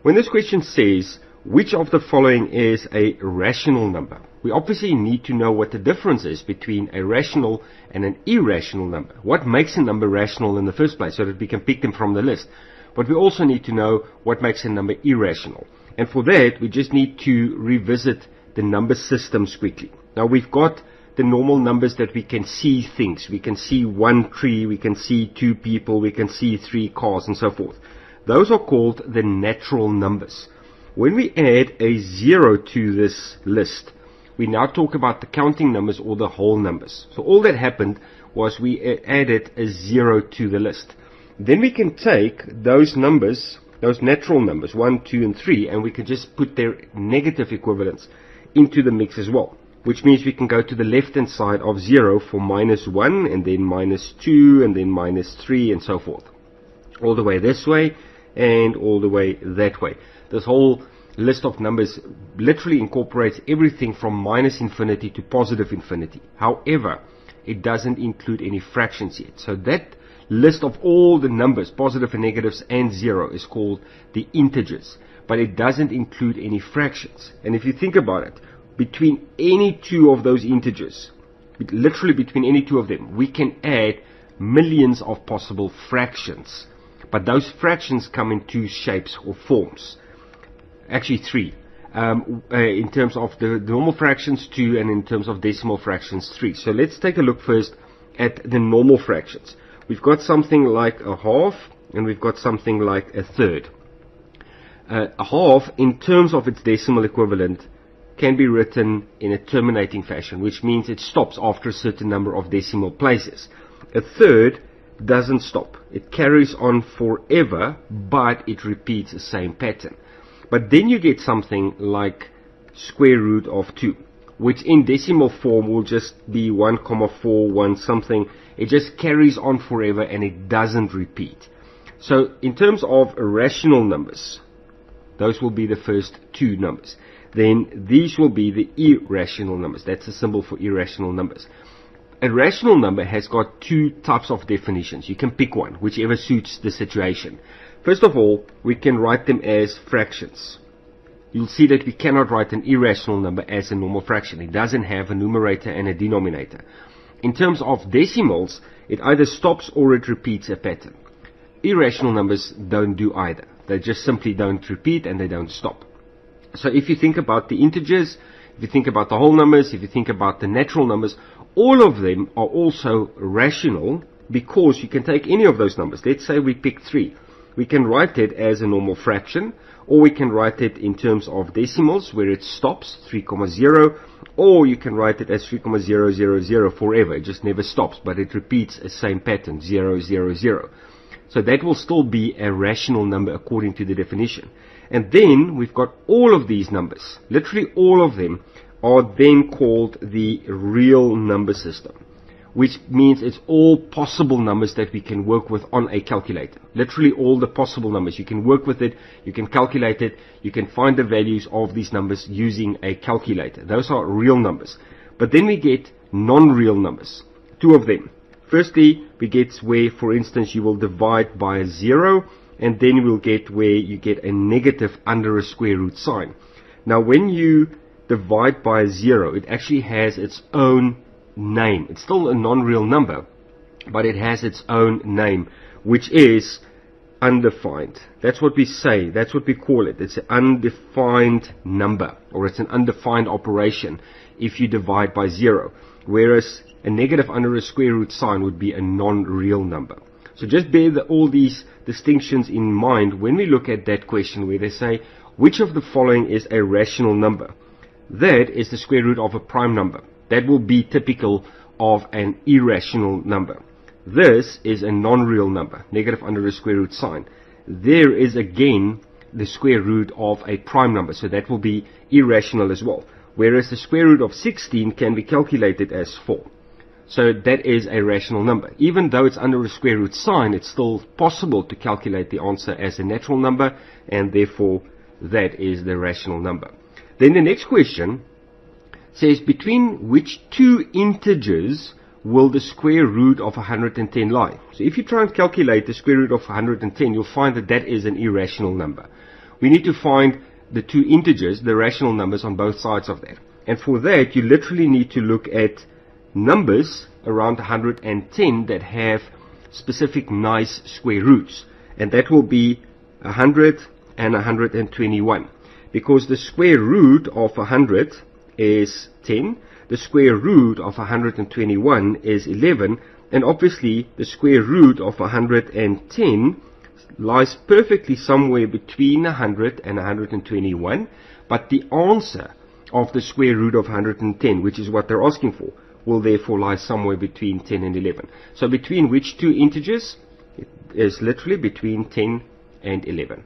When this question says, which of the following is a rational number? We obviously need to know what the difference is between a rational and an irrational number. What makes a number rational in the first place so that we can pick them from the list? But we also need to know what makes a number irrational. And for that, we just need to revisit the number systems quickly. Now, we've got the normal numbers that we can see things. We can see 1 tree, we can see 2 people, we can see 3 cars, and so forth. Those are called the natural numbers. When we add a 0 to this list, we now talk about the counting numbers or the whole numbers. So all that happened was we added a 0 to the list. Then we can take those numbers, those natural numbers, 1, 2, and 3, and we can just put their negative equivalents into the mix as well. Which means we can go to the left-hand side of 0 for -1, and then -2, and then -3, and so forth. All the way this way, and all the way that way. This whole list of numbers literally incorporates everything from -infinity to positive infinity. However, it doesn't include any fractions yet. So that list of all the numbers, positive and negatives and 0, is called the integers. But it doesn't include any fractions. And if you think about it, between any two of those integers, literally between any two of them, we can add millions of possible fractions. But those fractions come in 2 shapes or forms. Actually 3. In terms of the normal fractions, 2, and in terms of decimal fractions, 3. So let's take a look first at the normal fractions. We've got something like a half, and we've got something like a third. A half, in terms of its decimal equivalent, can be written in a terminating fashion, which means it stops after a certain number of decimal places. A third doesn't stop. It carries on forever, but it repeats the same pattern. But then you get something like square root of 2, which in decimal form will just be 1,41 something. It just carries on forever and it doesn't repeat. So in terms of rational numbers, those will be the first 2 numbers. Then these will be the irrational numbers. That's the symbol for irrational numbers. A rational number has got 2 types of definitions. You can pick one, whichever suits the situation. First of all, we can write them as fractions. You'll see that we cannot write an irrational number as a normal fraction. It doesn't have a numerator and a denominator. In terms of decimals, it either stops or it repeats a pattern. Irrational numbers don't do either. They just simply don't repeat and they don't stop. So if you think about the integers, if you think about the whole numbers, if you think about the natural numbers, all of them are also rational because you can take any of those numbers. Let's say we pick 3. We can write it as a normal fraction, or we can write it in terms of decimals where it stops, 3,0, or you can write it as 3,000 forever. It just never stops, but it repeats the same pattern, 0, 0, 0. So that will still be a rational number according to the definition. And then we've got all of these numbers, literally all of them, are then called the real number system, which means it's all possible numbers that we can work with on a calculator. Literally all the possible numbers. You can work with it, you can calculate it, you can find the values of these numbers using a calculator. Those are real numbers. But then we get non-real numbers, 2 of them. Firstly, we get where, for instance, you will divide by a 0, and then we'll get where you get a negative under a square root sign. Now, when you divide by a 0, it actually has its own name. It's still a non-real number, but it has its own name, which is undefined. That's what we say. That's what we call it. It's an undefined number, or it's an undefined operation if you divide by 0, whereas a negative under a square root sign would be a non-real number. So just bear all these distinctions in mind when we look at that question where they say, which of the following is a rational number? That is the square root of a prime number. That will be typical of an irrational number. This is a non-real number, negative under a square root sign. There is again the square root of a prime number, so that will be irrational as well. Whereas the square root of 16 can be calculated as 4. So that is a rational number. Even though it's under a square root sign, it's still possible to calculate the answer as a natural number, and therefore that is the rational number. Then the next question says, between which 2 integers will the square root of 110 lie? So if you try and calculate the square root of 110, you'll find that that is an irrational number. we need to find the two integers, the rational numbers on both sides of that. And for that, you literally need to look at numbers around 110 that have specific nice square roots. And that will be 100 and 121. Because the square root of 100 is 10, the square root of 121 is 11, and obviously the square root of 110 lies perfectly somewhere between 100 and 121, but the answer of the square root of 110, which is what they're asking for, will therefore lie somewhere between 10 and 11. So between which two integers? It is literally between 10 and 11.